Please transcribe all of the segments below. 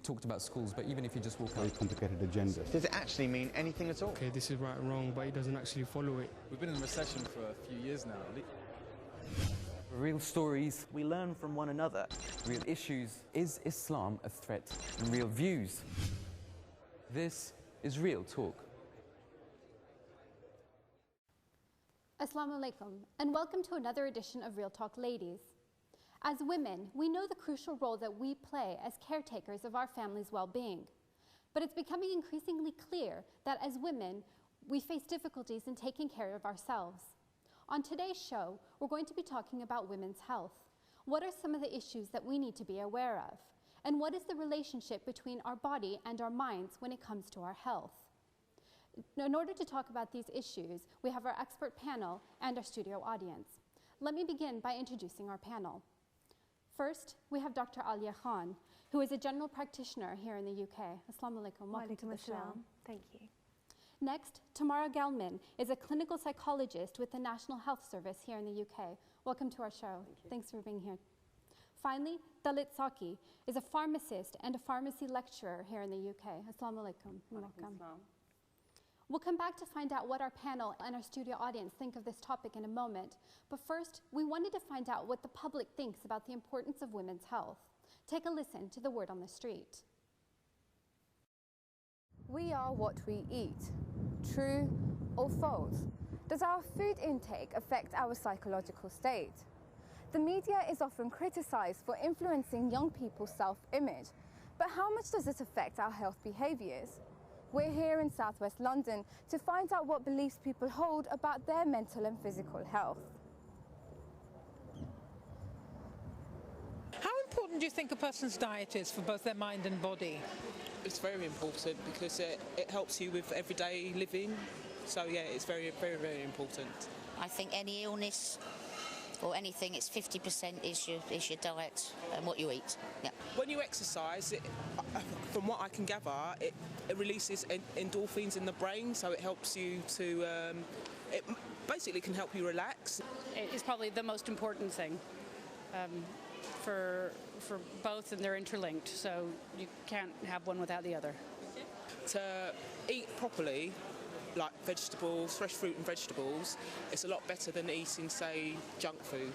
talked about schools, but even if you just walk Very out... complicated agenda. Does it actually mean anything at all? Okay, this is right and wrong, but he doesn't actually follow it. We've been in recession for a few years now. Real stories, We learn from one another. real issues. Is Islam a threat? And real views. This is Real Talk. Assalamu alaikum, and welcome to another edition of Real Talk Ladies. As women, we know the crucial role that we play as caretakers of our family's well-being. But it's becoming increasingly clear that as women, we face difficulties in taking care of ourselves. On today's show, we're going to be talking about women's health. What are some of the issues that we need to be aware of? And what is the relationship between our body and our minds when it comes to our health? In order to talk about these issues, we have our expert panel and our studio audience. Let me begin by introducing our panel. First, we have Dr. Alia Khan, who is a general practitioner here in the UK. Assalamu alaikum. Welcome to the show. Thank you. Next, Tamara Gelman is a clinical psychologist with the National Health Service here in the UK. Welcome to our show. Thanks for being here. Finally, Dalit Saki is a pharmacist and a pharmacy lecturer here in the UK. Assalamu alaikum. Welcome. We'll come back to find out what our panel and our studio audience think of this topic in a moment. But first, we wanted to find out what the public thinks about the importance of women's health. Take a listen to the word on the street. We are what we eat. True or false? Does our food intake affect our psychological state? The media is often criticized for influencing young people's self-image. But how much does it affect our health behaviors? We're here in southwest London to find out what beliefs people hold about their mental and physical health. How important do you think a person's diet is for both their mind and body? It's very important because it helps you with everyday living. So yeah, it's very, very, very important. I think any illness or anything, it's 50% is your diet and what you eat. Yeah. When you exercise, from what I can gather, it releases endorphins in the brain, so it helps you to, it basically can help you relax. It's probably the most important thing for both, and they're interlinked, so you can't have one without the other. To eat properly, like vegetables, fresh fruit and vegetables, it's a lot better than eating, say, junk food.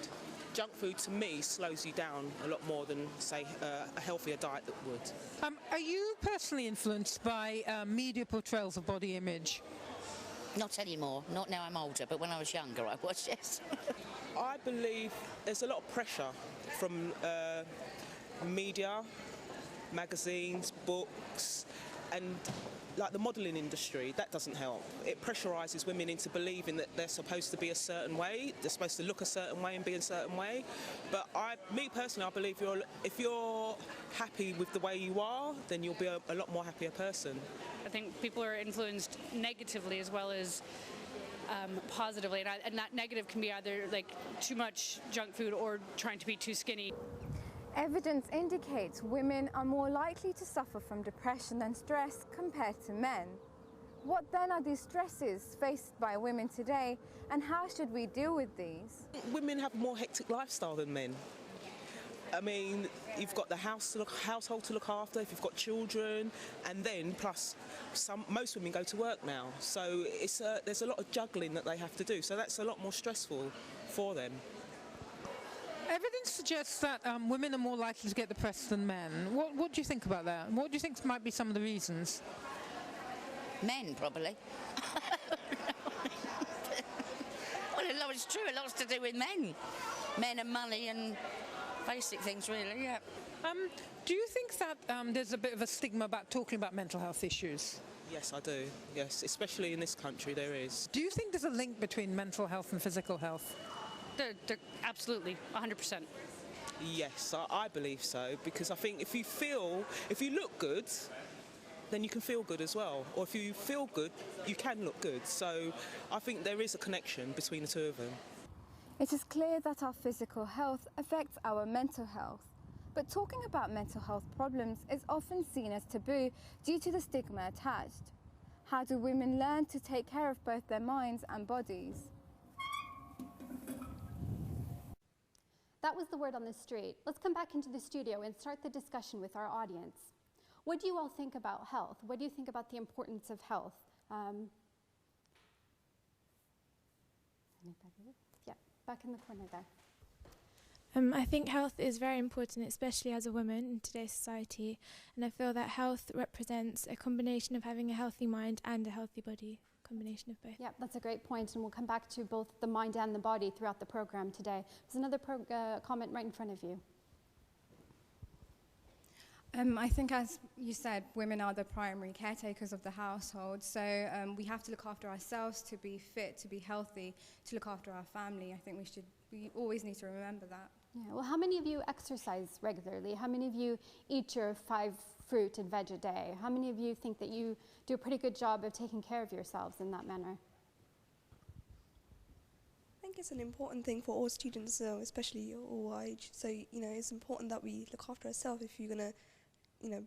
Junk food, to me, slows you down a lot more than, say, a healthier diet that would. Are you personally influenced by media portrayals of body image? Not anymore, not now I'm older, but when I was younger I was, yes. I believe there's a lot of pressure from media, magazines, books, and like the modelling industry. That doesn't help. It pressurises women into believing that they're supposed to be a certain way, they're supposed to look a certain way and be a certain way. But me personally, I believe if you're happy with the way you are, then you'll be a lot more happier person. I think people are influenced negatively as well as positively, and that negative can be either like too much junk food or trying to be too skinny. Evidence indicates women are more likely to suffer from depression and stress compared to men. What then are these stresses faced by women today, and how should we deal with these? Women have a more hectic lifestyle than men. I mean, you've got the household to look after, if you've got children, and then plus most women go to work now. So there's a lot of juggling that they have to do, so that's a lot more stressful for them. Evidence suggests that women are more likely to get depressed than men. What do you think about that? What do you think might be some of the reasons? Men, probably. Well, a lot is true, a lot's to do with men. Men and money and basic things, really, yeah. Do you think that there's a bit of a stigma about talking about mental health issues? Yes, I do, yes, especially in this country there is. Do you think there's a link between mental health and physical health? Absolutely, 100%. Yes, I believe so, because I think if you look good, then you can feel good as well. Or if you feel good, you can look good. So I think there is a connection between the two of them. It is clear that our physical health affects our mental health. But talking about mental health problems is often seen as taboo due to the stigma attached. How do women learn to take care of both their minds and bodies? That was the word on the street. Let's come back into the studio and start the discussion with our audience. What do you all think about health? What do you think about the importance of health? Yeah, back in the corner there. I think health is very important, especially as a woman in today's society, and I feel that health represents a combination of having a healthy mind and a healthy body, combination of both. Yeah, that's a great point, and we'll come back to both the mind and the body throughout the program today. There's another comment right in front of you. I think, as you said, women are the primary caretakers of the household, so we have to look after ourselves to be fit, to be healthy, to look after our family. I think we always need to remember that. Yeah, well, how many of you exercise regularly? How many of you eat your 5 fruit and veg a day? How many of you think that you do a pretty good job of taking care of yourselves in that manner? I think it's an important thing for all students, especially all age. So, it's important that we look after ourselves if you're going to,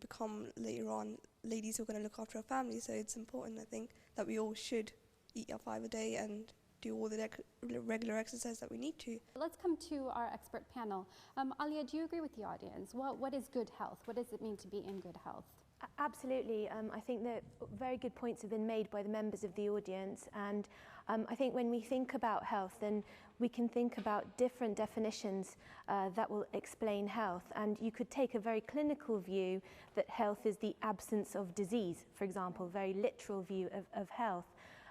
become later on ladies who are going to look after our families. So it's important, I think, that we all should eat our 5 a day and do all the regular exercise that we need to. Let's come to our expert panel. Alia, do you agree with the audience? What is good health? What does it mean to be in good health? Absolutely. I think that very good points have been made by the members of the audience, and I think when we think about health, then we can think about different definitions that will explain health. And you could take a very clinical view that health is the absence of disease, for example, a very literal view of health.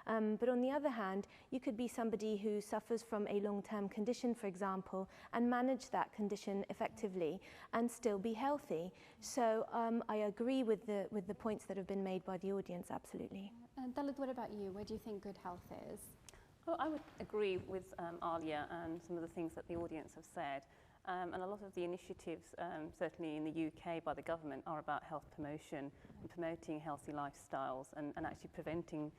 But on the other hand, you could be somebody who suffers from a long-term condition, for example, and manage that condition effectively and still be healthy. So I agree with the points that have been made by the audience, absolutely. Dalit, what about you? What do you think good health is? Well, I would agree with Alia and some of the things that the audience have said. And a lot of the initiatives, certainly in the UK by the government, are about health promotion and promoting healthy lifestyles and actually preventing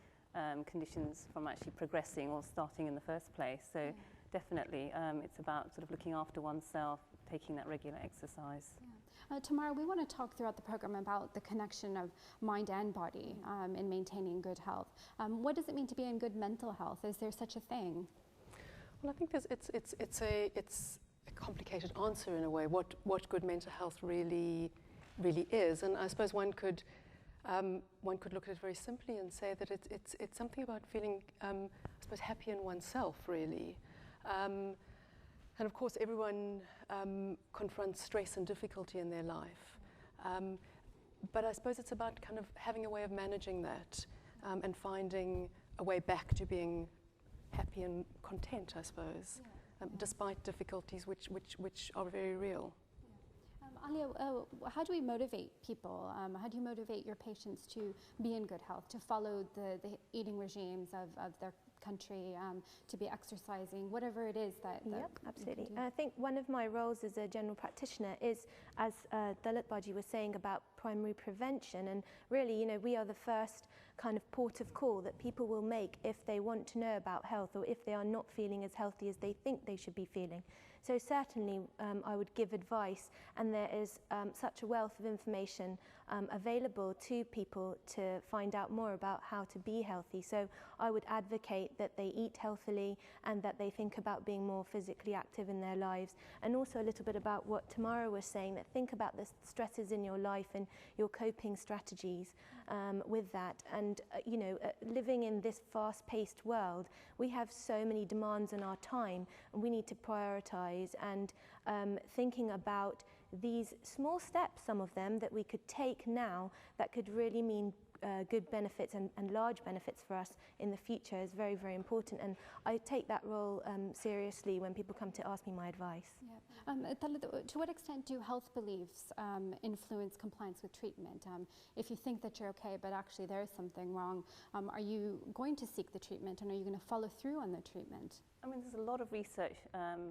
conditions from actually progressing or starting in the first place. So definitely it's about sort of looking after oneself, taking that regular exercise. Yeah. Tomorrow we want to talk throughout the program about the connection of mind and body in maintaining good health. What does it mean to be in good mental health? Is there such a thing? Well, I think it's a complicated answer in a way. What good mental health really is, and I suppose one could look at it very simply and say that it's something about feeling, I suppose, happy in oneself, really. And of course, everyone confronts stress and difficulty in their life. But I suppose it's about kind of having a way of managing that and finding a way back to being happy and content, I suppose, despite difficulties which are very real. Alia, how do we motivate people? How do you motivate your patients to be in good health, to follow the eating regimes of their country, to be exercising, whatever it is that absolutely. I think one of my roles as a general practitioner is, as Dalit Baji was saying, about primary prevention. And really, we are the first kind of port of call that people will make if they want to know about health or if they are not feeling as healthy as they think they should be feeling. So certainly I would give advice, and there is such a wealth of information available to people to find out more about how to be healthy. So I would advocate that they eat healthily and that they think about being more physically active in their lives, and also a little bit about what Tamara was saying, that think about the stresses in your life and your coping strategies with that. And living in this fast-paced world, we have so many demands on our time, and we need to prioritize, and thinking about these small steps, some of them that we could take now that could really mean good benefits and large benefits for us in the future is very, very important. And I take that role seriously when people come to ask me my advice. Yeah. To what extent do health beliefs influence compliance with treatment? If you think that you're okay, but actually there is something wrong, are you going to seek the treatment, and are you going to follow through on the treatment? I mean, there's a lot of research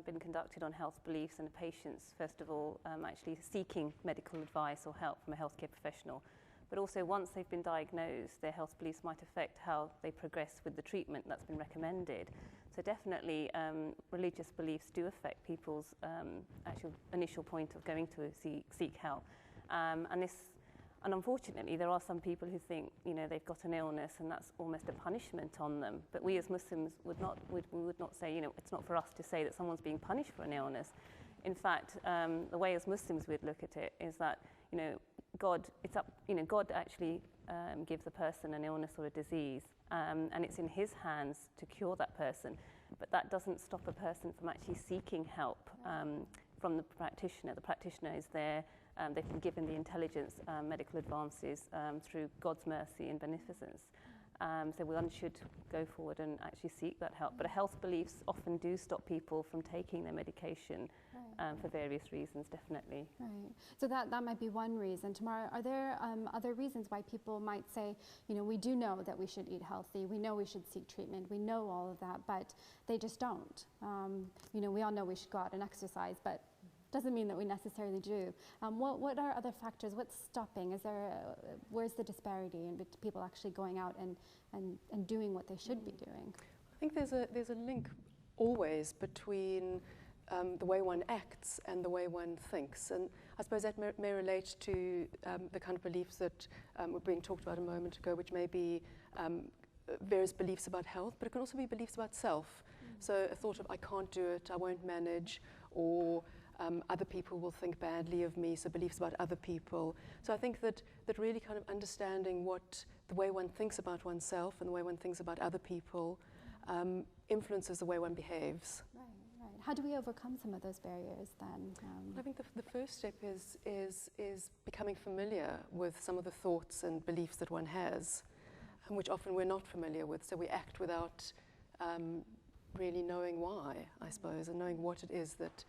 been conducted on health beliefs and the patients, first of all, actually seeking medical advice or help from a healthcare professional. But also, once they've been diagnosed, their health beliefs might affect how they progress with the treatment that's been recommended. So definitely, religious beliefs do affect people's actual initial point of going to seek help. And unfortunately, there are some people who think, they've got an illness and that's almost a punishment on them. But we as Muslims would not say, it's not for us to say that someone's being punished for an illness. In fact, the way as Muslims we'd look at it is that, God, it's up, God actually gives a person an illness or a disease, and it's in his hands to cure that person. But that doesn't stop a person from actually seeking help from the practitioner. The practitioner is there. They've been given the intelligence, medical advances through God's mercy and beneficence. So one should go forward and actually seek that help. But health beliefs often do stop people from taking their medication for various reasons, definitely. Right. So that might be one reason. Tamara, are there other reasons why people might say, we do know that we should eat healthy, we know we should seek treatment, we know all of that, but they just don't? We all know we should go out and exercise, but doesn't mean that we necessarily do. What are other factors? What's stopping? Where's the disparity in people actually going out and doing what they should be doing? I think there's a link always between the way one acts and the way one thinks. And I suppose that may relate to the kind of beliefs that were being talked about a moment ago, which may be various beliefs about health, but it can also be beliefs about self. So a thought of, I can't do it, I won't manage, or other people will think badly of me, so beliefs about other people. So I think that really kind of understanding what the way one thinks about oneself and the way one thinks about other people influences the way one behaves. Right. How do we overcome some of those barriers then? I think the first step is becoming familiar with some of the thoughts and beliefs that one has, which often we're not familiar with, so we act without really knowing why, I suppose, and knowing what it is that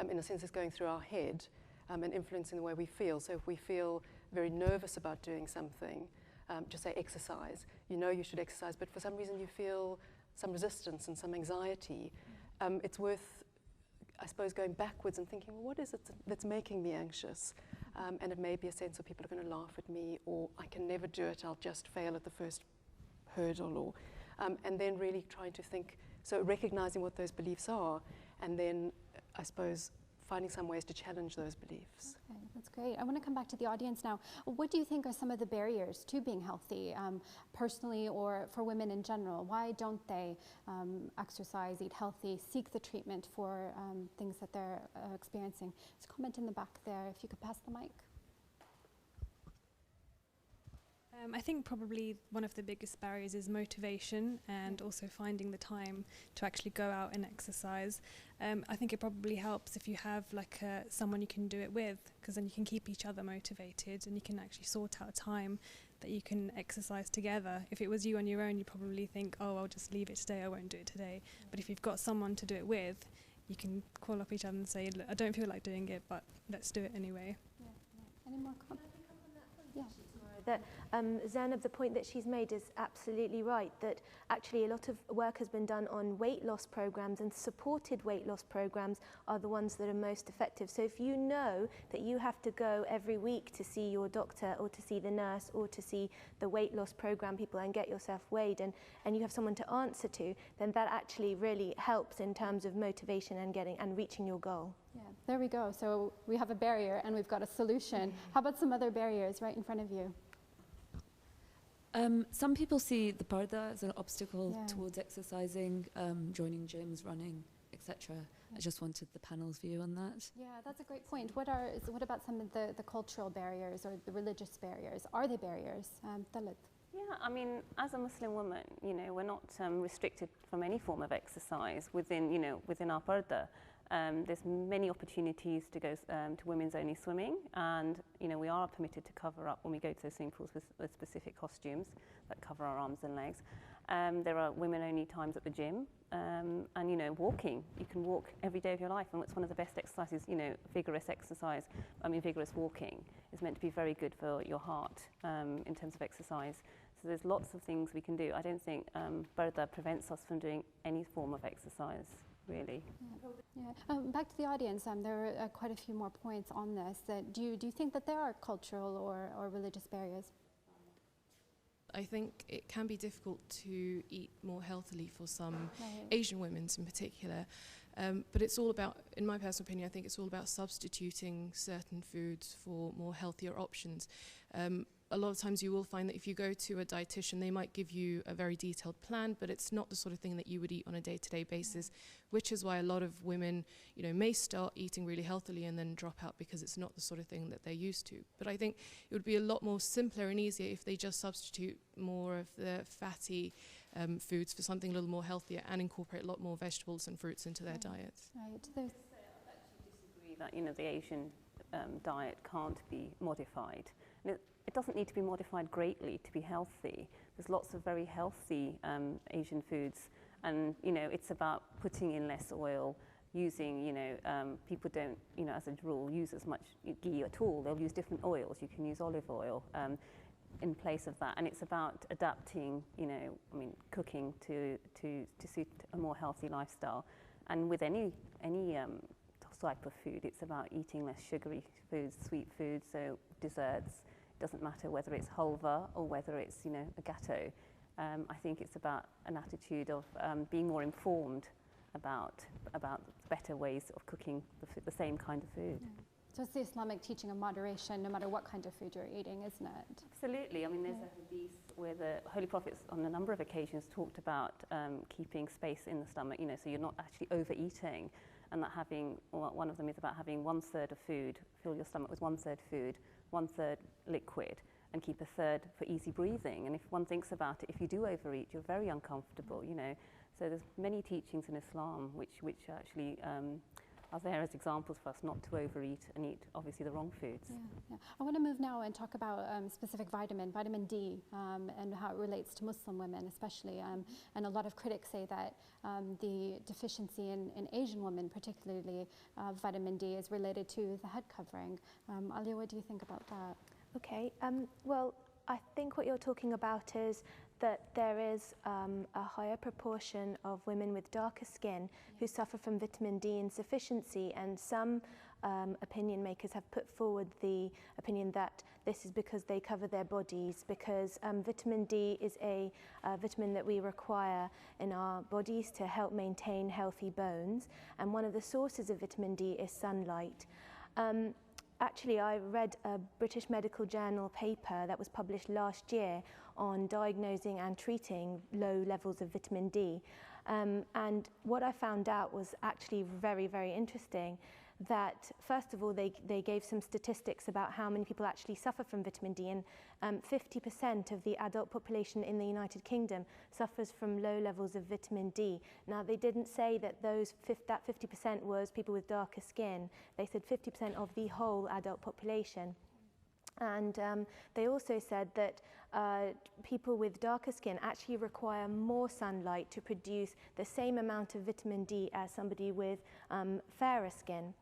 in a sense, is going through our head and influencing the way we feel. So if we feel very nervous about doing something, just say exercise. You should exercise, but for some reason you feel some resistance and some anxiety. It's worth, I suppose, going backwards and thinking, well, what is it that's making me anxious? And it may be a sense of people are going to laugh at me, or I can never do it, I'll just fail at the first hurdle. And then really trying to think, so recognizing what those beliefs are, and then I suppose finding some ways to challenge those beliefs. Okay, that's great. I want to come back to the audience now. What do you think are some of the barriers to being healthy, personally or for women in general? Why don't they exercise, eat healthy, seek the treatment for things that they're experiencing? There's a comment in the back there, if you could pass the mic. I think probably one of the biggest barriers is motivation and also finding the time to actually go out and exercise. I think it probably helps if you have someone you can do it with, because then you can keep each other motivated and you can actually sort out a time that you can exercise together. If it was you on your own, you probably think, oh, I'll just leave it today, I won't do it today. But if you've got someone to do it with, you can call up each other and say, look, I don't feel like doing it, but let's do it anyway. Any more comments? Yeah. That Zainab, the point that she's made is absolutely right, that actually a lot of work has been done on weight loss programs, and supported weight loss programs are the ones that are most effective. So if you know that you have to go every week to see your doctor or to see the nurse or to see the weight loss program people and get yourself weighed, and you have someone to answer to, then that actually really helps in terms of motivation and reaching your goal. Yeah, there we go. So we have a barrier and we've got a solution. How about some other barriers right in front of you? Some people see the parda as an obstacle towards exercising, joining gyms, running, etc. I just wanted the panel's view on that. Yeah, that's a great point. What about some of the cultural barriers or the religious barriers? Are they barriers? Dalit? Yeah, I mean, as a Muslim woman, we're not restricted from any form of exercise within our parda. There's many opportunities to go to women's only swimming, and we are permitted to cover up when we go to those swimming pools with specific costumes that cover our arms and legs. There are women only times at the gym, and walking. You can walk every day of your life, and it's one of the best exercises. Vigorous exercise. Vigorous walking is meant to be very good for your heart in terms of exercise. So there's lots of things we can do. I don't think parda prevents us from doing any form of exercise, really. Yeah. Back to the audience, there are quite a few more points on this. Do you think that there are cultural or religious barriers? I think it can be difficult to eat more healthily for some Asian women in particular. But it's all about, in my personal opinion, I think it's all about substituting certain foods for more healthier options. a lot of times you will find that if you go to a dietitian, they might give you a very detailed plan, but it's not the sort of thing that you would eat on a day-to-day basis, which is why a lot of women, you know, may start eating really healthily and then drop out because it's not the sort of thing that they're used to. But I think it would be a lot more simpler and easier if they just substitute more of the fatty foods for something a little more healthier and incorporate a lot more vegetables and fruits into their diets. Right. I actually disagree that, you know, the Asian diet can't be modified. And it doesn't need to be modified greatly to be healthy. There's lots of very healthy Asian foods, and you know, it's about putting in less oil, using, you know, people don't, you know, as a rule, use as much ghee at all. They'll use different oils. You can use olive oil in place of that, and it's about adapting, you know, I mean, cooking to suit a more healthy lifestyle. And with any type of food, it's about eating less sugary foods, sweet foods, so desserts. It doesn't matter whether it's halva or whether it's, you know, a gâteau. I think it's about an attitude of being more informed about better ways of cooking the same kind of food. Yeah. So it's the Islamic teaching of moderation, no matter what kind of food you're eating, isn't it? Absolutely. I mean, there's a hadith where the Holy Prophet on a number of occasions talked about keeping space in the stomach, you know, so you're not actually overeating, and that having, well, one of them is about having 1/3 of food, fill your stomach with 1/3 food, 1/3 liquid, and keep 1/3 for easy breathing. And if one thinks about it, if you do overeat, you're very uncomfortable, you know. So there's many teachings in Islam which actually are there as examples for us not to overeat and eat, obviously, the wrong foods. Yeah. I want to move now and talk about specific vitamin D, and how it relates to Muslim women especially. And a lot of critics say that the deficiency in Asian women, particularly vitamin D, is related to the head covering. Alia, what do you think about that? Okay, well, I think what you're talking about is that there is a higher proportion of women with darker skin who suffer from vitamin D insufficiency, and some opinion makers have put forward the opinion that this is because they cover their bodies, because vitamin D is a vitamin that we require in our bodies to help maintain healthy bones, and one of the sources of vitamin D is sunlight. Actually, I read a British Medical Journal paper that was published last year on diagnosing and treating low levels of vitamin D. And what I found out was actually very, very interesting, that first of all, they gave some statistics about how many people actually suffer from vitamin D, and 50% of the adult population in the United Kingdom suffers from low levels of vitamin D. Now, they didn't say that that 50% was people with darker skin. They said 50% of the whole adult population. And they also said that people with darker skin actually require more sunlight to produce the same amount of vitamin D as somebody with fairer skin.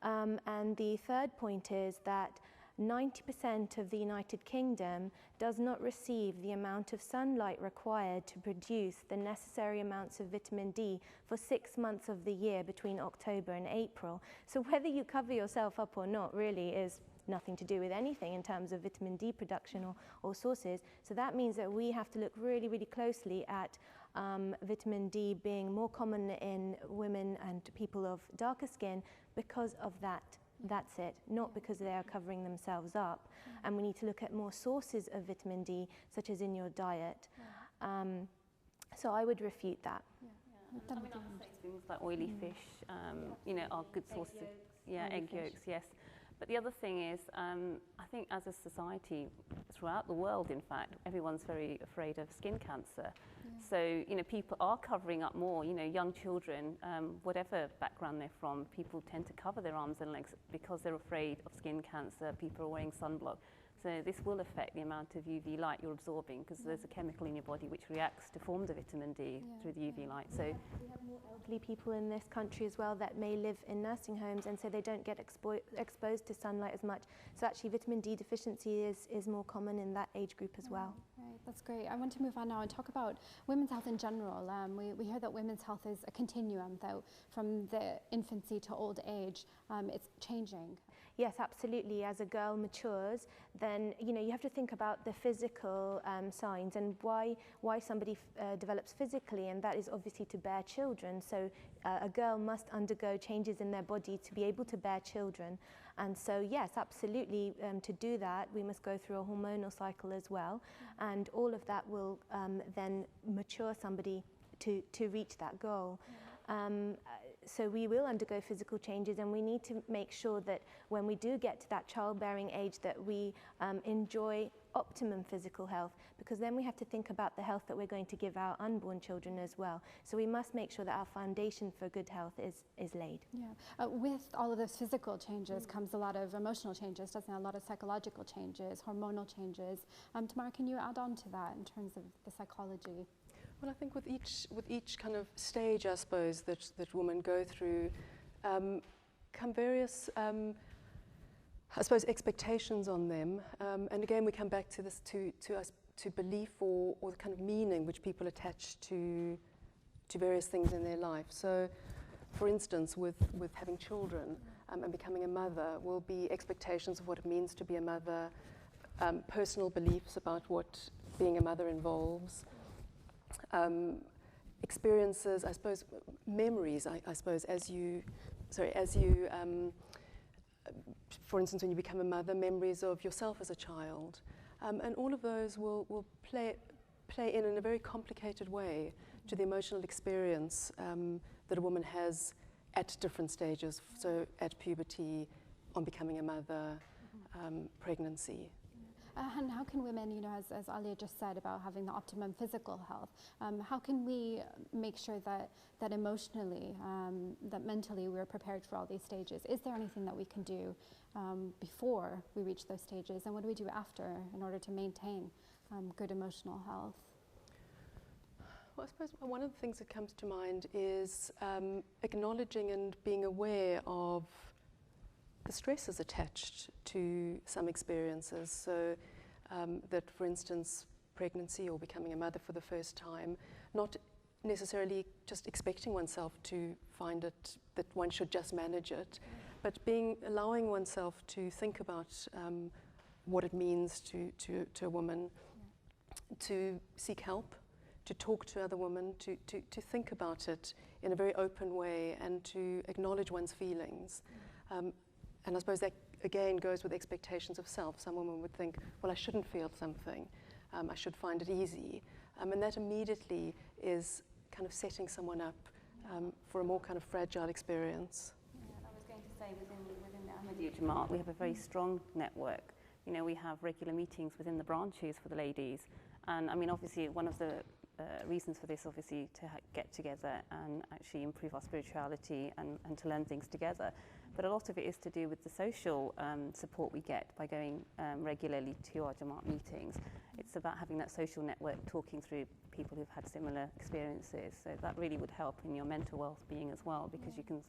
And the third point is that 90% of the United Kingdom does not receive the amount of sunlight required to produce the necessary amounts of vitamin D for 6 months of the year between October and April. So whether you cover yourself up or not really is nothing to do with anything in terms of vitamin D production or sources. So that means that we have to look really, really closely at vitamin D being more common in women and people of darker skin because of that. That's it, not because they are covering themselves up. And we need to look at more sources of vitamin D, such as in your diet. So I would refute that. I mean, I would say things like oily fish, you know, are good sources of, egg yolks, yes. But the other thing is, I think as a society, throughout the world, in fact, everyone's very afraid of skin cancer. So, you know, people are covering up more, you know, young children, whatever background they're from, people tend to cover their arms and legs because they're afraid of skin cancer. People are wearing sunblock. So this will affect the amount of UV light you're absorbing, because there's a chemical in your body which reacts to form the vitamin D through the UV light. So we have more elderly people in this country as well that may live in nursing homes, and so they don't get exposed to sunlight as much. So actually vitamin D deficiency is more common in that age group as well. Right, that's great. I want to move on now and talk about women's health in general. We hear that women's health is a continuum, though, from the infancy to old age. It's changing. Yes, absolutely. As a girl matures, then you have to think about the physical signs and why somebody develops physically, and that is obviously to bear children. So a girl must undergo changes in their body to be able to bear children. And so yes, absolutely, to do that we must go through a hormonal cycle as well, and all of that will then mature somebody to reach that goal. So we will undergo physical changes, and we need to make sure that when we do get to that childbearing age that we enjoy optimum physical health, because then we have to think about the health that we're going to give our unborn children as well. So we must make sure that our foundation for good health is laid. Yeah. With all of those physical changes comes a lot of emotional changes, doesn't it? A lot of psychological changes, hormonal changes. Tamara, can you add on to that in terms of the psychology? Well, I think with each kind of stage, I suppose, that women go through, come various, I suppose, expectations on them. And again, we come back to this, to belief or the kind of meaning which people attach to various things in their life. So, for instance, with having children and becoming a mother will be expectations of what it means to be a mother, personal beliefs about what being a mother involves. Experiences, I suppose, memories, I suppose, for instance, when you become a mother, memories of yourself as a child. And all of those will play in a very complicated way to the emotional experience that a woman has at different stages, so at puberty, on becoming a mother, pregnancy. And how can women, you know, as Alia just said about having the optimum physical health, how can we make sure that emotionally, that mentally we're prepared for all these stages? Is there anything that we can do before we reach those stages, and what do we do after in order to maintain good emotional health? Well, I suppose one of the things that comes to mind is acknowledging and being aware of the stresses attached to some experiences. So that, for instance, pregnancy or becoming a mother for the first time, not necessarily just expecting oneself to find it, that one should just manage it, but allowing oneself to think about what it means to a woman, to seek help, to talk to other women, to think about it in a very open way, and to acknowledge one's feelings. And I suppose that, again, goes with expectations of self. Some women would think, well, I shouldn't feel something. I should find it easy. And that immediately is kind of setting someone up for a more kind of fragile experience. Yeah, I was going to say, within the Ahmadiyya Jamaat, we have a very strong network. You know, we have regular meetings within the branches for the ladies. And I mean, obviously, one of the reasons for this, obviously, to get together and actually improve our spirituality and to learn things together. But a lot of it is to do with the social support we get by going regularly to our Jamaat meetings. It's about having that social network, talking through people who've had similar experiences. So that really would help in your mental well-being as well, because you can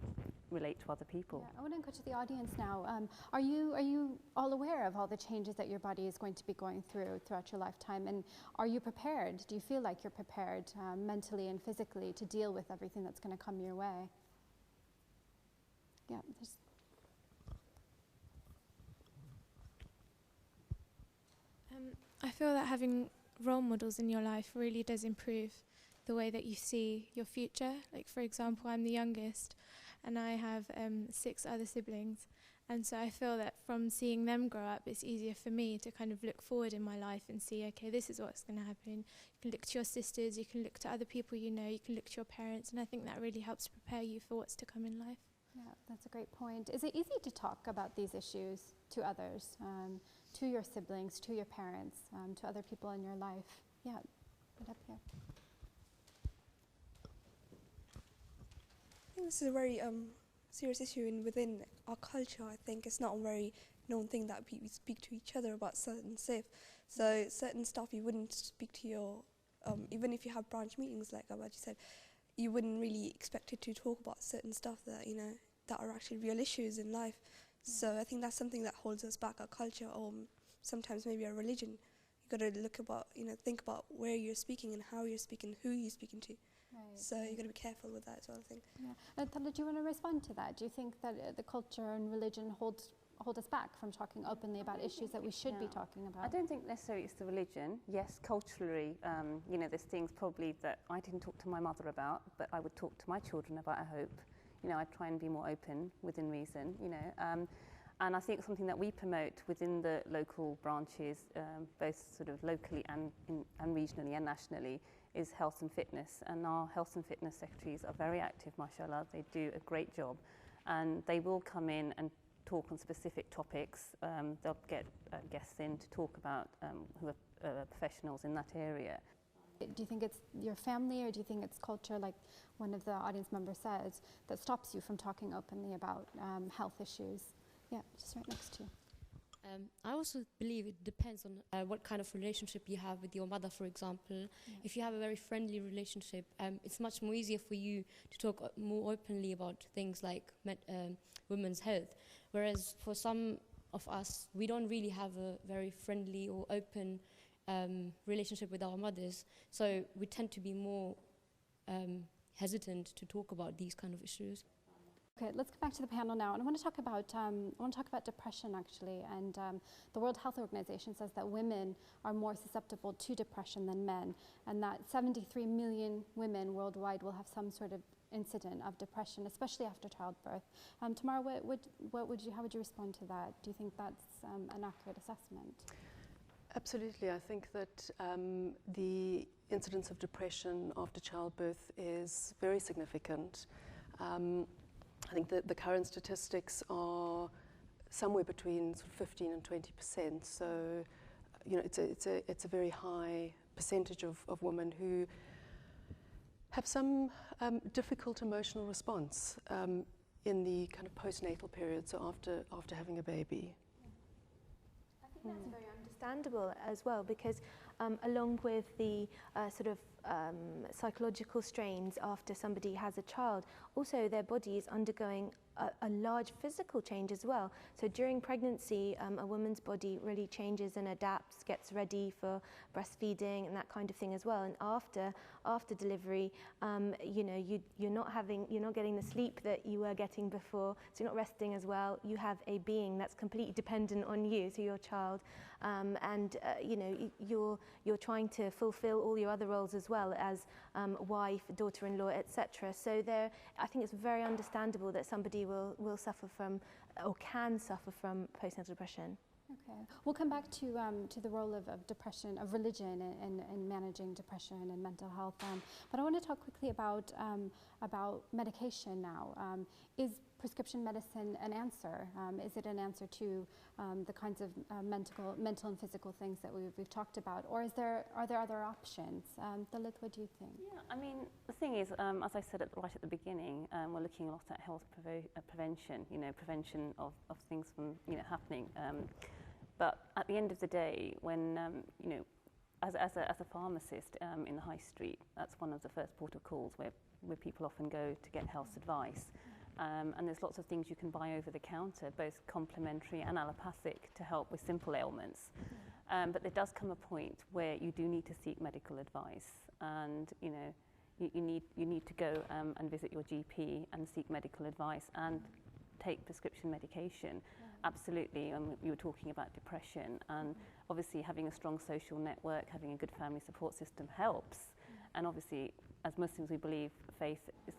relate to other people. Yeah, I want to go to the audience now. Are you all aware of all the changes that your body is going to be going throughout your lifetime? And are you prepared? Do you feel like you're prepared mentally and physically to deal with everything that's going to come your way? Yeah, I feel that having role models in your life really does improve the way that you see your future. Like, for example, I'm the youngest and I have 6 other siblings, and so I feel that from seeing them grow up, it's easier for me to kind of look forward in my life and see, okay, this is what's going to happen. You can look to your sisters, you can look to other people you know, you can look to your parents, and I think that really helps prepare you for what's to come in life. Yeah, that's a great point. Is it easy to talk about these issues to others, to your siblings, to your parents, to other people in your life? Yeah, right up here. I think this is a very serious issue within our culture. I think it's not a very known thing that we speak to each other about certain stuff. So certain stuff you wouldn't speak to your, even if you have branch meetings like Abaji said, you wouldn't really expect it to talk about certain stuff that, you know, that are actually real issues in life. So I think that's something that holds us back, our culture, or sometimes maybe our religion. You got to look about, you know, think about where you're speaking and how you're speaking, who you're speaking to. Right. So you got to be careful with that as well, I think. Yeah. Tala, do you want to respond to that? Do you think that the culture and religion hold us back from talking openly about issues that we should be talking about? I don't think necessarily it's the religion. Yes, culturally, you know, there's things probably that I didn't talk to my mother about, but I would talk to my children about, I hope. You know, I try and be more open within reason, you know. And I think something that we promote within the local branches, both sort of locally and regionally and nationally, is health and fitness. And our health and fitness secretaries are very active, mashallah. They do a great job. And they will come in and talk on specific topics. They'll get guests in to talk about who are professionals in that area. Do you think it's your family, or do you think it's culture, like one of the audience members says, that stops you from talking openly about health issues? Yeah, just right next to you. I also believe it depends on what kind of relationship you have with your mother, for example. Yeah. If you have a very friendly relationship, it's much more easier for you to talk more openly about things like women's health. Whereas for some of us, we don't really have a very friendly or open relationship with our mothers. So we tend to be more hesitant to talk about these kind of issues. Okay, let's get back to the panel now, and I want to talk about depression actually. And the World Health Organization says that women are more susceptible to depression than men, and that 73 million women worldwide will have some sort of incident of depression, especially after childbirth. Tamara, how would you respond to that? Do you think that's an accurate assessment? Absolutely. I think that the incidence of depression after childbirth is very significant. I think that the current statistics are somewhere between sort of 15 and 20%. So, you know, it's a very high percentage of women who have some difficult emotional response in the kind of postnatal period, so after having a baby. I think that's very understandable as well, because along with the sort of psychological strains after somebody has a child, also their body is undergoing a large physical change as well. So during pregnancy, a woman's body really changes and adapts, gets ready for breastfeeding and that kind of thing as well. And after delivery, you know, you're not getting the sleep that you were getting before, so you're not resting as well. You have a being that's completely dependent on you, so your child, and you know, you're trying to fulfill all your other roles as well as wife, daughter-in-law, etc. So I think it's very understandable that somebody will suffer from, or can suffer from, postnatal depression. Okay, we'll come back to the role of depression, of religion in managing depression and mental health. But I want to talk quickly about medication now. Is prescription medicine an answer? Is it an answer to the kinds of mental and physical things that we've talked about, or are there other options? Dalit, what do you think? Yeah, I mean, the thing is, as I said right at the beginning, we're looking a lot at health prevention. You know, prevention of things from happening. But at the end of the day, when you know, as a pharmacist in the high street, that's one of the first port of calls where people often go to get health advice. And there's lots of things you can buy over the counter, both complementary and allopathic, to help with simple ailments. But there does come a point where you do need to seek medical advice, and you know, you need to go and visit your GP and seek medical advice and take prescription medication. Absolutely. You were talking about depression, and obviously having a strong social network, having a good family support system helps. And obviously, as Muslims, we believe faith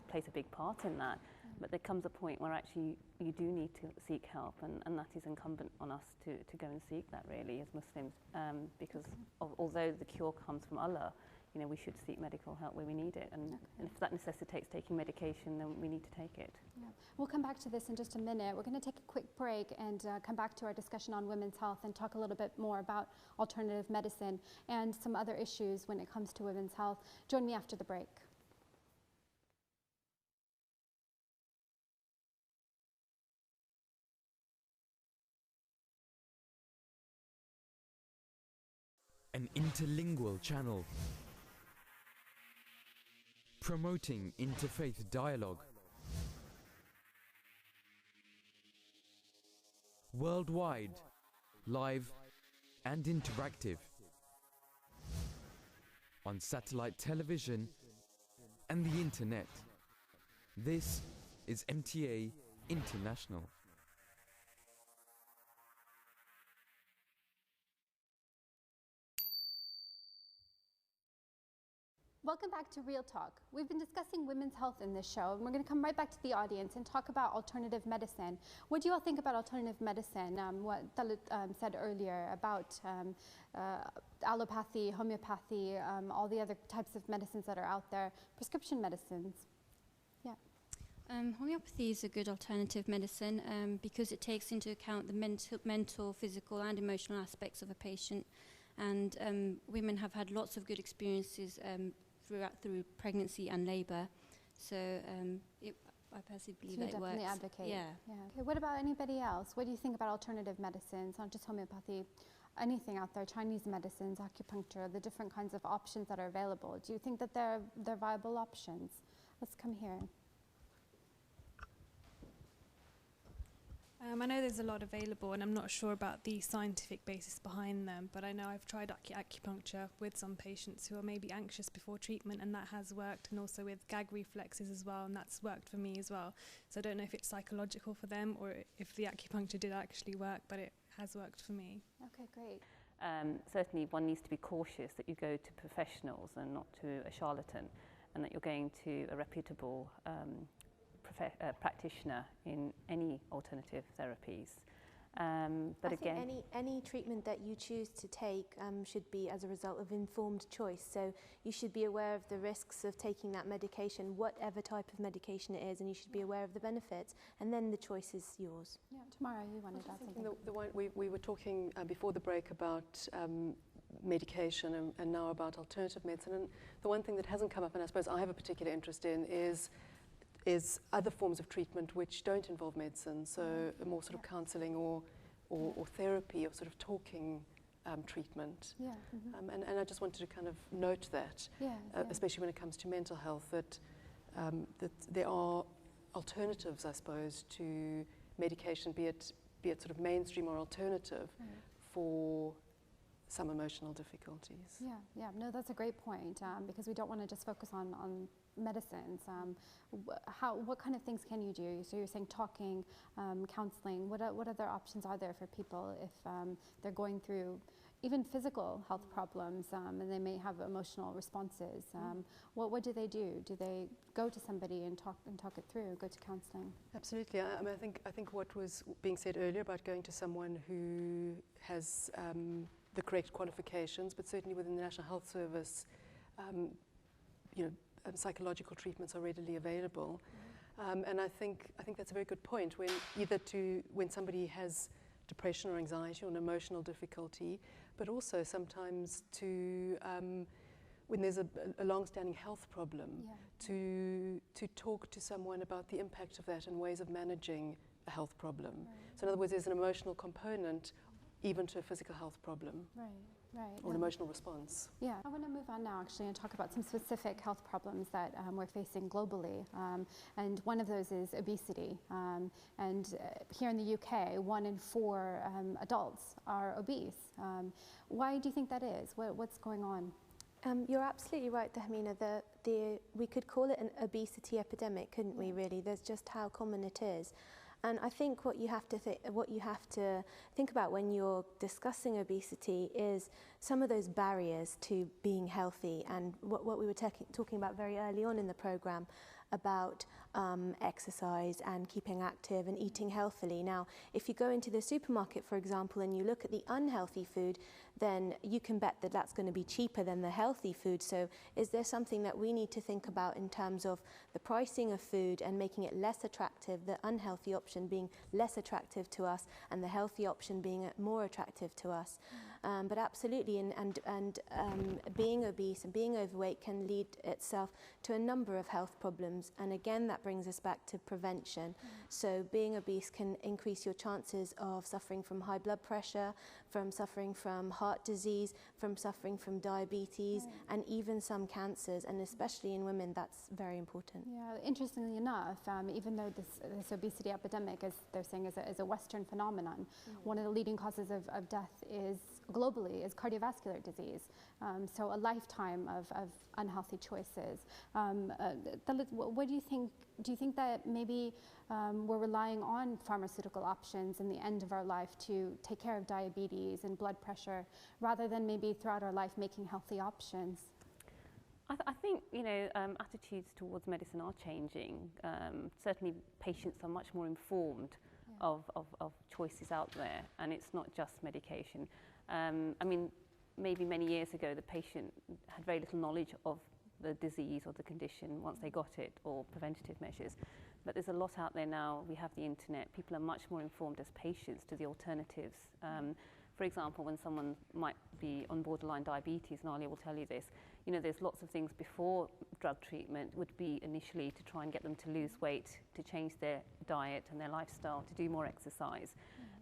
plays a big part in that. But there comes a point where actually you do need to seek help, and that is incumbent on us to go and seek that, really, as Muslims, because although the cure comes from Allah, you know, we should seek medical help where we need it, and if that necessitates taking medication, then we need to take it. Yeah. We'll come back to this in just a minute. We're going to take a quick break and come back to our discussion on women's health and talk a little bit more about alternative medicine and some other issues when it comes to women's health. Join me after the break. An interlingual channel promoting interfaith dialogue, worldwide, live and interactive, on satellite television and the internet. This is MTA International. Welcome back to Real Talk. We've been discussing women's health in this show, and we're going to come right back to the audience and talk about alternative medicine. What do you all think about alternative medicine? What Dalit said earlier about allopathy, homeopathy, all the other types of medicines that are out there, prescription medicines. Yeah. Homeopathy is a good alternative medicine because it takes into account the mental, physical and emotional aspects of a patient. And women have had lots of good experiences through pregnancy and labour. So I personally believe that it works. Definitely advocate. Yeah. Okay, what about anybody else? What do you think about alternative medicines, not just homeopathy, anything out there, Chinese medicines, acupuncture, the different kinds of options that are available? Do you think that they're viable options? Let's come here. I know there's a lot available, and I'm not sure about the scientific basis behind them, but I know I've tried acupuncture with some patients who are maybe anxious before treatment, and that has worked, and also with gag reflexes as well, and that's worked for me as well. So I don't know if it's psychological for them or if the acupuncture did actually work, but it has worked for me. Okay, great. Certainly one needs to be cautious that you go to professionals and not to a charlatan, and that you're going to a reputable practitioner in any alternative therapies. But I again, think any treatment that you choose to take should be as a result of informed choice. So you should be aware of the risks of taking that medication, whatever type of medication it is, and you should be aware of the benefits, and then the choice is yours. Yeah, Tamara, you wanted to add something. The one we were talking before the break about medication and now about alternative medicine, and the one thing that hasn't come up, and I suppose I have a particular interest in, is other forms of treatment which don't involve medicine, so more sort of counselling or therapy or sort of talking treatment. Yeah. And I just wanted to kind of note that, especially when it comes to mental health, that there are alternatives, I suppose, to medication, be it sort of mainstream or alternative, for some emotional difficulties. Yeah, no, that's a great point, because we don't want to just focus on medicines. What kind of things can you do? So you're saying talking, counseling. What other options are there for people if they're going through even physical health problems and they may have emotional responses? What do they do? Do they go to somebody and talk it through, go to counseling? Absolutely. I mean, I think what was being said earlier about going to someone who has the correct qualifications, but certainly within the National Health Service, psychological treatments are readily available, and I think that's a very good point. When somebody has depression or anxiety or an emotional difficulty, but also sometimes when there's a long-standing health problem, to talk to someone about the impact of that and ways of managing a health problem. So in other words, there's an emotional component even to a physical health problem. Right. Or an emotional response. Yeah, I want to move on now actually and talk about some specific health problems that we're facing globally. And one of those is obesity. And here in the UK, 1 in 4 adults are obese. Why do you think that is? What's going on? You're absolutely right, Tahmina. We could call it an obesity epidemic, couldn't we, really? There's just how common it is. And I think what you have to think about when you're discussing obesity is some of those barriers to being healthy, and what we were talking about very early on in the programme about exercise and keeping active and eating healthily. Now, if you go into the supermarket, for example, and you look at the unhealthy food, then you can bet that that's going to be cheaper than the healthy food. So is there something that we need to think about in terms of the pricing of food and making it less attractive, the unhealthy option being less attractive to us and the healthy option being more attractive to us? But absolutely, and being obese and being overweight can lead itself to a number of health problems. And again, that brings us back to prevention. So being obese can increase your chances of suffering from high blood pressure, from suffering from heart disease, from suffering from diabetes, and even some cancers, and especially in women, that's very important. Yeah, interestingly enough, even though this obesity epidemic, as they're saying, is a Western phenomenon, one of the leading causes of death globally is cardiovascular disease. So a lifetime of unhealthy choices. Dalit, what do you think? Do you think that maybe we're relying on pharmaceutical options in the end of our life to take care of diabetes and blood pressure, rather than maybe throughout our life making healthy options? I think, you know, attitudes towards medicine are changing. Certainly patients are much more informed of choices out there, and it's not just medication. I mean, maybe many years ago the patient had very little knowledge of the disease or the condition once they got it, or preventative measures. But there's a lot out there now. We have the internet. People are much more informed as patients to the alternatives. For example, when someone might be on borderline diabetes, and Alia will tell you this, you know, there's lots of things before drug treatment would be initially to try and get them to lose weight, to change their diet and their lifestyle, to do more exercise,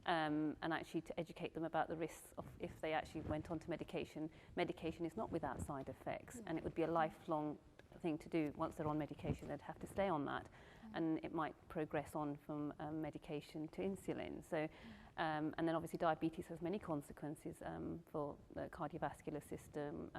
and actually to educate them about the risks of if they actually went on to medication. Medication is not without side effects, and it would be a lifelong thing to do. Once they're on medication, they'd have to stay on that, and it might progress on from medication to insulin. So, and then obviously diabetes has many consequences for the cardiovascular system,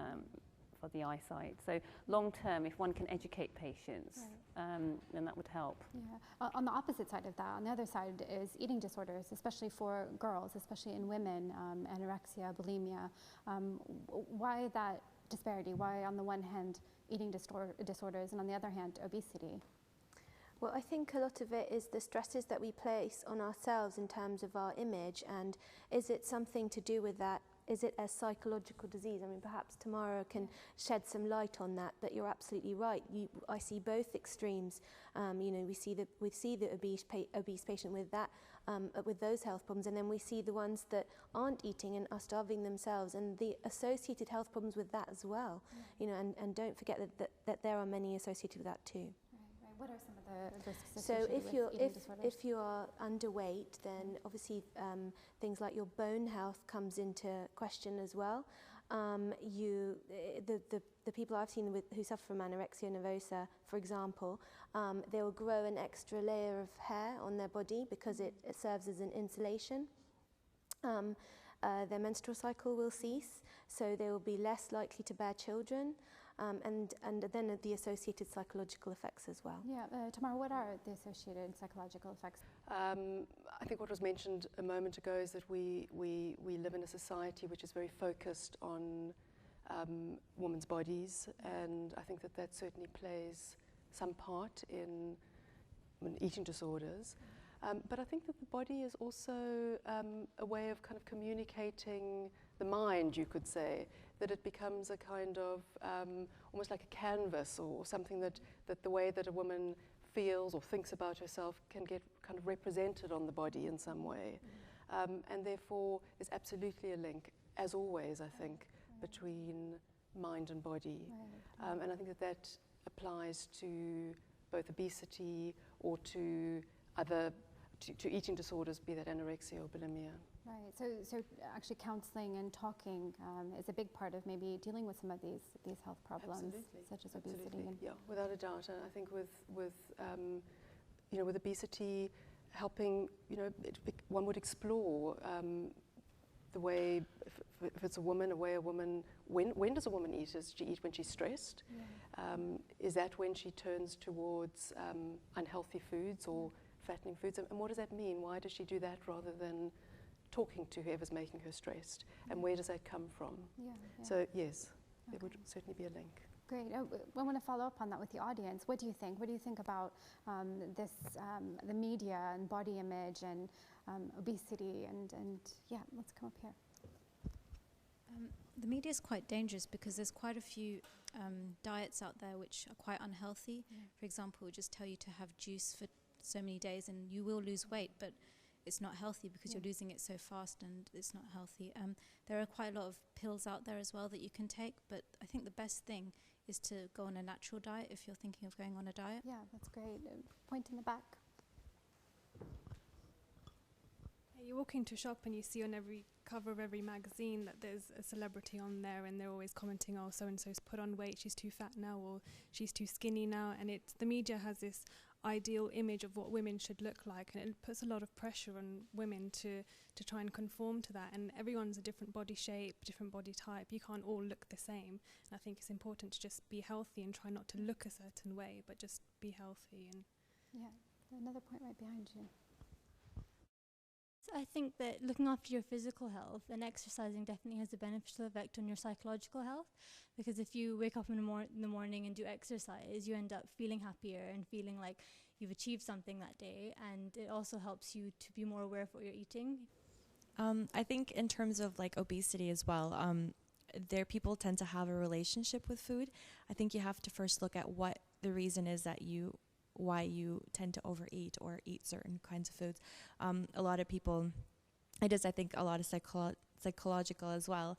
for the eyesight. So long term, if one can educate patients, then that would help. Yeah. On the opposite side of that, on the other side is eating disorders, especially for girls, especially in women, anorexia, bulimia. Why that disparity? Why on the one hand eating disorders and on the other hand obesity? Well, I think a lot of it is the stresses that we place on ourselves in terms of our image, and is it something to do with that? Is it a psychological disease? I mean, perhaps Tamara can shed some light on that, but you're absolutely right. I see both extremes. You know, we see the obese patient with that, with those health problems, and then we see the ones that aren't eating and are starving themselves, and the associated health problems with that as well. You know, and don't forget that there are many associated with that too. What are some of the risks so if you are underweight, then obviously things like your bone health comes into question as well. The people I've seen who suffer from anorexia nervosa, for example, they will grow an extra layer of hair on their body because it serves as an insulation. Their menstrual cycle will cease, so they will be less likely to bear children. And then the associated psychological effects as well. Yeah, Tamara, what are the associated psychological effects? I think what was mentioned a moment ago is that we live in a society which is very focused on women's bodies, and I think that certainly plays some part in eating disorders. But I think that the body is also a way of kind of communicating the mind, you could say, that it becomes a kind of almost like a canvas, or something that the way that a woman feels or thinks about herself can get kind of represented on the body in some way. And therefore is absolutely a link, as always, I think, between mind and body. And I think that applies to both obesity or to other to eating disorders, be that anorexia or bulimia. Right. So actually counselling and talking is a big part of maybe dealing with some of these health problems, such as obesity. Yeah, without a doubt. And I think with you know, with obesity, helping, you know, one would explore the way, if it's a woman, when does a woman eat? Does she eat when she's stressed? Is that when she turns towards unhealthy foods or fattening foods? And what does that mean? Why does she do that rather than talking to whoever's making her stressed? And where does that come from? So yes, there would certainly be a link. Great. I want to follow up on that with the audience. What do you think? What do you think about this, the media and body image and obesity and yeah, let's come up here. The media is quite dangerous because there's quite a few diets out there which are quite unhealthy. For example, it would just tell you to have juice for so many days and you will lose weight, but it's not healthy because you're losing it so fast and it's not healthy. There are quite a lot of pills out there as well that you can take, but I think the best thing is to go on a natural diet if you're thinking of going on a diet. Yeah, that's great. Point in the back. You walk into a shop and you see on every cover of every magazine that there's a celebrity on there, and they're always commenting, oh, so-and-so's put on weight, she's too fat now, or she's too skinny now. And the media has this ideal image of what women should look like, and it puts a lot of pressure on women to try and conform to that. And everyone's a different body shape, different body type. You can't all look the same. And I think it's important to just be healthy and try not to look a certain way, but just be healthy. And yeah, another point right behind you. I think that looking after your physical health and exercising definitely has a beneficial effect on your psychological health, because if you wake up in the morning and do exercise, you end up feeling happier and feeling like you've achieved something that day, and it also helps you to be more aware of what you're eating. I think in terms of like obesity as well, people tend to have a relationship with food. I think you have to first look at what the reason is why you tend to overeat or eat certain kinds of foods. A lot of people, it is, I think, a lot of psychological as well,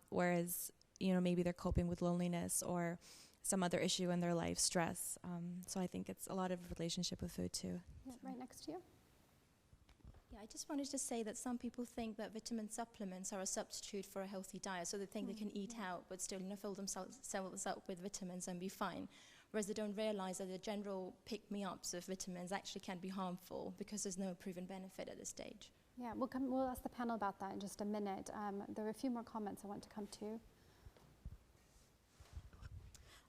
whereas, maybe they're coping with loneliness or some other issue in their life, stress. So I think it's a lot of relationship with food too. Yeah, right next to you. Yeah, I just wanted to say that some people think that vitamin supplements are a substitute for a healthy diet, so they think they can eat out but still fill themselves up with vitamins and be fine. Whereas they don't realize that the general pick-me-ups of vitamins actually can be harmful because there's no proven benefit at this stage. Yeah, we'll ask the panel about that in just a minute. There are a few more comments I want to come to.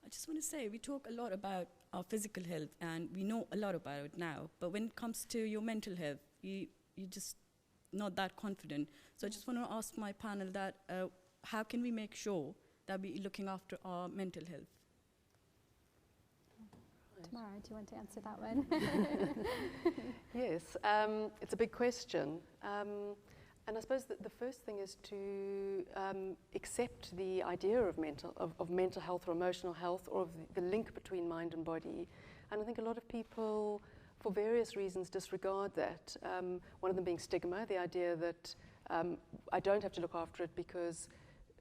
I just want to say, we talk a lot about our physical health and we know a lot about it now, but when it comes to your mental health, you're just not that confident. So I just want to ask my panel that how can we make sure that we're looking after our mental health? Tamara, do you want to answer that one? Yes, it's a big question. And I suppose that the first thing is to accept the idea of mental health or emotional health, or of the link between mind and body. And I think a lot of people, for various reasons, disregard that. One of them being stigma, the idea that I don't have to look after it because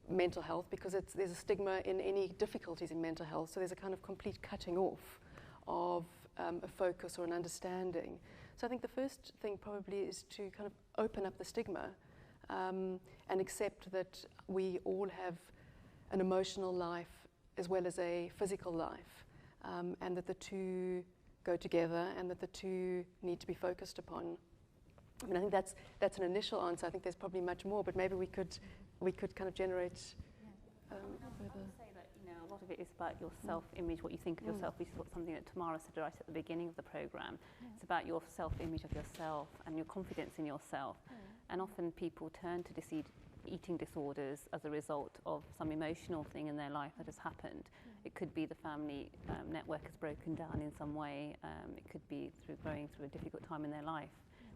mental health, because there's a stigma in any difficulties in mental health. So there's a kind of complete cutting off of a focus or an understanding. So I think the first thing probably is to kind of open up the stigma and accept that we all have an emotional life as well as a physical life, and that the two go together and that the two need to be focused upon. I mean, I think that's an initial answer. I think there's probably much more, but maybe we could kind of generate further. A lot of it is about your self-image, what you think of yourself, which is something that Tamara said right at the beginning of the programme. It's about your self-image of yourself and your confidence in yourself. And often people turn to eating disorders as a result of some emotional thing in their life that has happened. It could be the family network has broken down in some way. It could be through going through a difficult time in their life,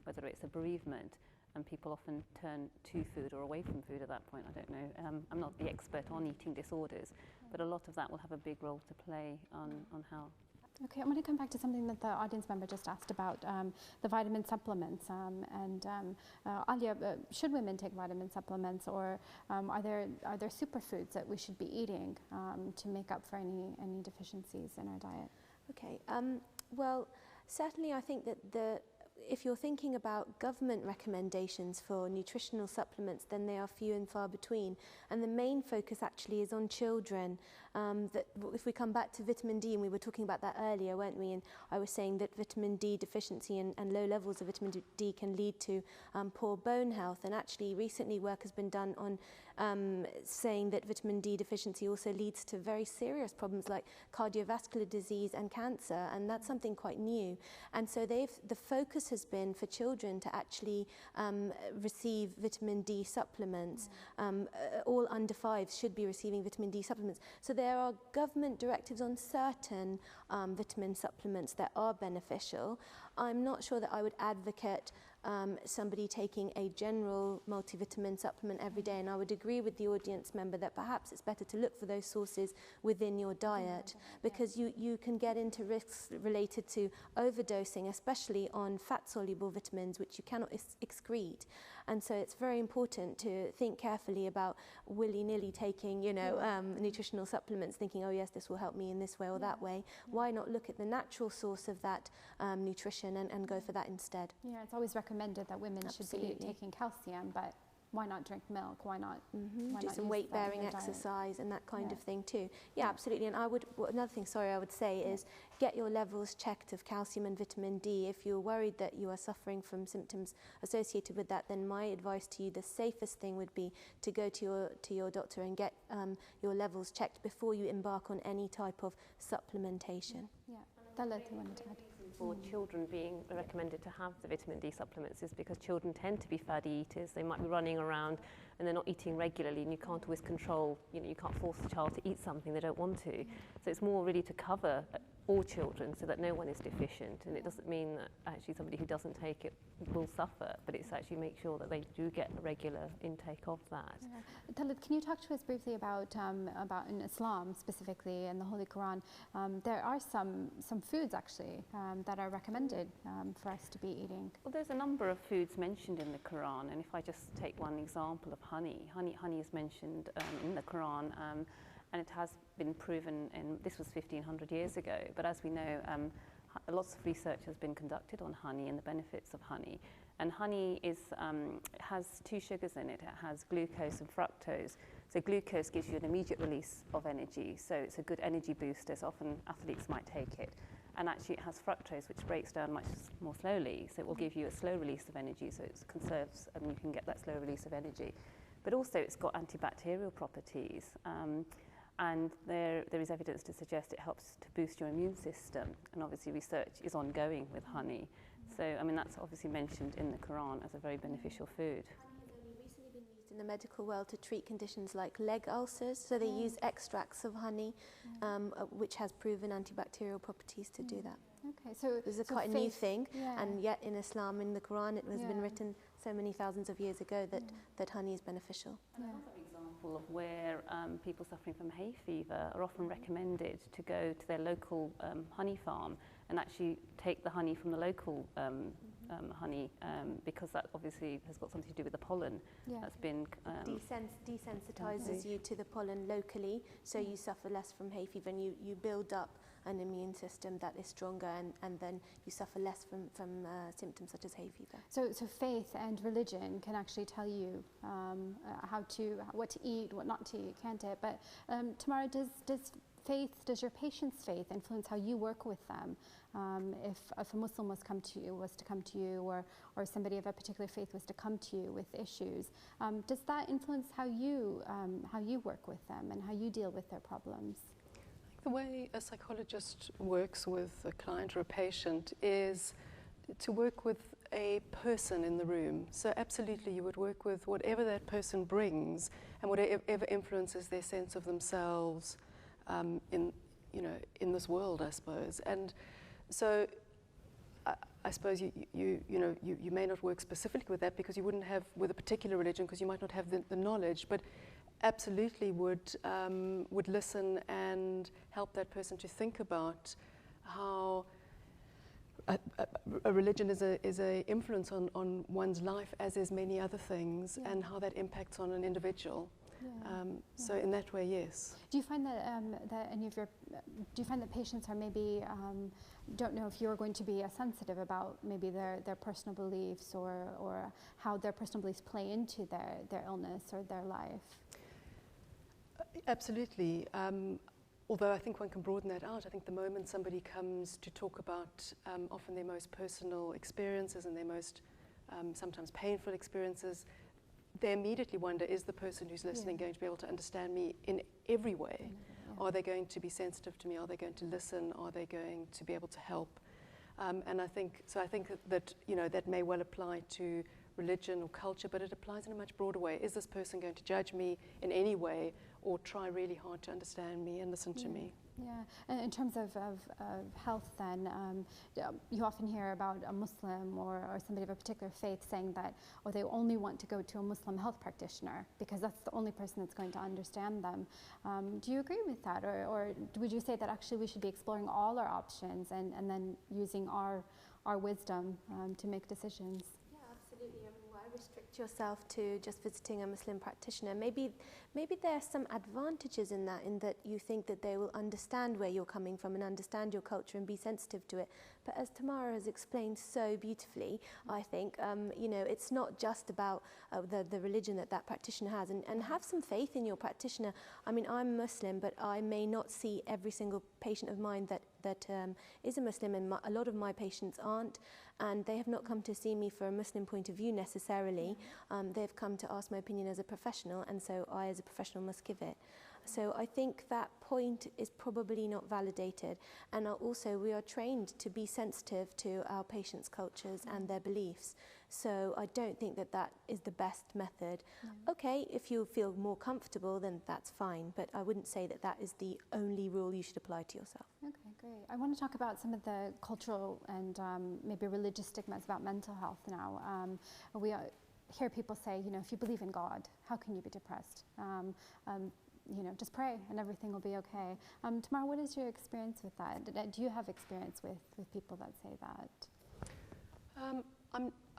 whether it's a bereavement. And people often turn to food or away from food at that point. I don't know. I'm not the expert on eating disorders, but a lot of that will have a big role to play on how. Okay, I'm going to come back to something that the audience member just asked about, the vitamin supplements. Alia, should women take vitamin supplements, or are there superfoods that we should be eating to make up for any deficiencies in our diet? Okay, well, certainly I think that if you're thinking about government recommendations for nutritional supplements, then they are few and far between. And the main focus actually is on children. That if we come back to vitamin D, and we were talking about that earlier, weren't we? And I was saying that vitamin D deficiency and low levels of vitamin D can lead to poor bone health. And actually recently work has been done on saying that vitamin D deficiency also leads to very serious problems like cardiovascular disease and cancer, and that's something quite new. And so the focus has been for children to actually receive vitamin D supplements. All under 5 should be receiving vitamin D supplements. So there are government directives on certain vitamin supplements that are beneficial. I'm not sure that I would advocate somebody taking a general multivitamin supplement every day, and I would agree with the audience member that perhaps it's better to look for those sources within your diet, because you can get into risks related to overdosing, especially on fat-soluble vitamins, which you cannot excrete. And so it's very important to think carefully about willy-nilly taking, nutritional supplements, thinking, oh yes, this will help me in this way or that way. Why not look at the natural source of that nutrition and go for that instead? Yeah, it's always recommended that women should be taking calcium, but why not drink milk? Why not do some weight-bearing exercise and that kind of thing too? Yeah, absolutely. And another thing, I would say is get your levels checked of calcium and vitamin D. If you're worried that you are suffering from symptoms associated with that, then my advice to you, the safest thing would be to go to your doctor and get your levels checked before you embark on any type of supplementation. Yeah, Dalit, you wanted to add? for children being recommended to have the vitamin D supplements is because children tend to be fatty eaters. They might be running around and they're not eating regularly, and you can't always control, you can't force the child to eat something they don't want to. So it's more really to cover all children so that no one is deficient, and it doesn't mean that actually somebody who doesn't take it will suffer, but it's actually make sure that they do get a regular intake of that. Yeah. Talit, can you talk to us briefly about in Islam specifically in the Holy Quran? There are some foods actually that are recommended for us to be eating. Well, there's a number of foods mentioned in the Quran, and if I just take one example of honey is mentioned in the Quran, and it has been proven, and this was 1500 years ago, but as we know, lots of research has been conducted on honey and the benefits of honey. And honey has two sugars in it. It has glucose and fructose. So glucose gives you an immediate release of energy, so it's a good energy booster, so often athletes might take it. And actually it has fructose, which breaks down much more slowly, so it will give you a slow release of energy, so it conserves and you can get that slow release of energy. But also it's got antibacterial properties. And there is evidence to suggest it helps to boost your immune system, and obviously research is ongoing with honey. So, I mean, that's obviously mentioned in the Quran as a very beneficial food. Honey has only recently been used in the medical world to treat conditions like leg ulcers, so they use extracts of honey, which has proven antibacterial properties to do that. Okay, so this is quite a new thing, and yet in Islam, in the Quran, it has been written so many thousands of years ago that honey is beneficial. Another example of where people suffering from hay fever are often recommended to go to their local honey farm and actually take the honey from the local honey, because that obviously has got something to do with the pollen that's been... Desensitizes you to the pollen locally, so you suffer less from hay fever, and you build up an immune system that is stronger, and then you suffer less from symptoms such as hay fever. So faith and religion can actually tell you what to eat, what not to eat, can't it? But Tamara, does your patient's faith influence how you work with them? If a Muslim was to come to you, or somebody of a particular faith was to come to you with issues, does that influence how you work with them and how you deal with their problems? The way a psychologist works with a client or a patient is to work with a person in the room. So absolutely you would work with whatever that person brings and whatever influences their sense of themselves in this world, I suppose. And so I suppose you may not work specifically with that because you wouldn't have with a particular religion, because you might not have the knowledge, but absolutely would listen and help that person to think about how a religion is a influence on one's life, as is many other things, and how that impacts on an individual. So in that way, yes. Do you find that do you find that patients are maybe don't know if you're going to be sensitive about maybe their personal beliefs or how their personal beliefs play into their illness or their life? Absolutely. Although I think one can broaden that out. I think the moment somebody comes to talk about often their most personal experiences and their most sometimes painful experiences, they immediately wonder, is the person who's listening going to be able to understand me in every way? Are they going to be sensitive to me? Are they going to listen? Are they going to be able to help? And I think that that may well apply to religion or culture, but it applies in a much broader way. Is this person going to judge me in any way, or try really hard to understand me and listen to me? Yeah, and in terms of health then, you often hear about a Muslim or somebody of a particular faith saying that, or they only want to go to a Muslim health practitioner because that's the only person that's going to understand them. Do you agree with that, or would you say that actually we should be exploring all our options and then using our wisdom to make decisions? Absolutely. I mean, why restrict yourself to just visiting a Muslim practitioner? Maybe there are some advantages in that you think that they will understand where you're coming from and understand your culture and be sensitive to it. But as Tamara has explained so beautifully, I think, it's not just about the religion that practitioner has, and have some faith in your practitioner. I mean, I'm Muslim, but I may not see every single patient of mine that is a Muslim, and a lot of my patients aren't, and they have not come to see me for a Muslim point of view necessarily. They've come to ask my opinion as a professional, and so I as a professional must give it. So I think that point is probably not validated. And also we are trained to be sensitive to our patients' cultures and their beliefs. So I don't think that that is the best method. Okay, if you feel more comfortable, then that's fine. But I wouldn't say that that is the only rule you should apply to yourself. Okay, great. I want to talk about some of the cultural and maybe religious stigmas about mental health now. We hear people say, you know, if you believe in God, how can you be depressed? You know, just pray and everything will be okay. Tamara, what is your experience with that? Do you have experience with people that say that?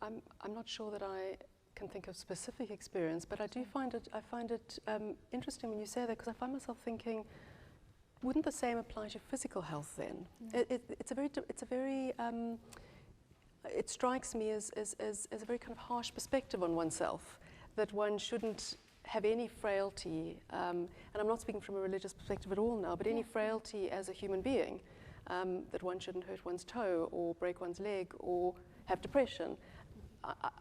I'm not sure that I can think of specific experience, but I find it interesting when you say that, because I find myself thinking, wouldn't the same apply to physical health then? It strikes me as a very kind of harsh perspective on oneself, that one shouldn't have any frailty, and I'm not speaking from a religious perspective at all now, but any frailty as a human being, that one shouldn't hurt one's toe or break one's leg or have depression.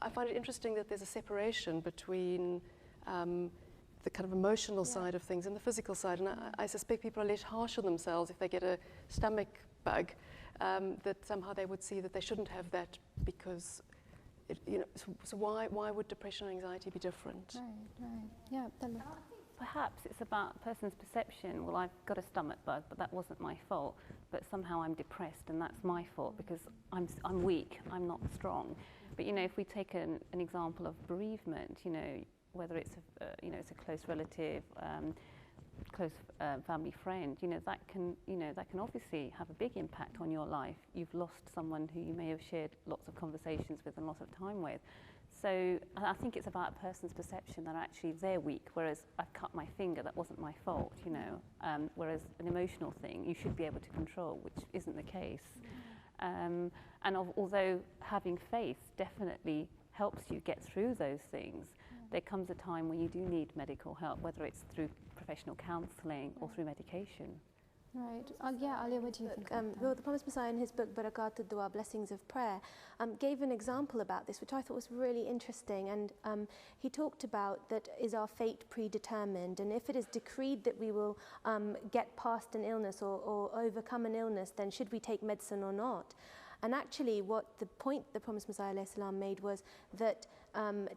I find it interesting that there's a separation between the kind of emotional side of things and the physical side, and I suspect people are less harsh on themselves if they get a stomach bug, that somehow they would see that they shouldn't have that because, so why would depression and anxiety be different? Right, yeah. Perhaps it's about a person's perception. Well, I've got a stomach bug, but that wasn't my fault. But somehow I'm depressed, and that's my fault because I'm weak. I'm not strong. But you know, if we take an example of bereavement, you know, whether it's it's a close relative, close family friend, you know, that can obviously have a big impact on your life. You've lost someone who you may have shared lots of conversations with and lots of time with. So I think it's about a person's perception that actually they're weak, whereas I've cut my finger, that wasn't my fault, you know. Whereas an emotional thing you should be able to control, which isn't the case. Although having faith definitely helps you get through those things, there comes a time when you do need medical help, whether it's through professional counselling or through medication. Right. Alia, what do you think? Well, the Promised Messiah in his book, Barakatul Dua, Blessings of Prayer, gave an example about this, which I thought was really interesting. And he talked about that is our fate predetermined, and if it is decreed that we will get past an illness or overcome an illness, then should we take medicine or not? And actually, what the point the Promised Messiah ﷺ made was that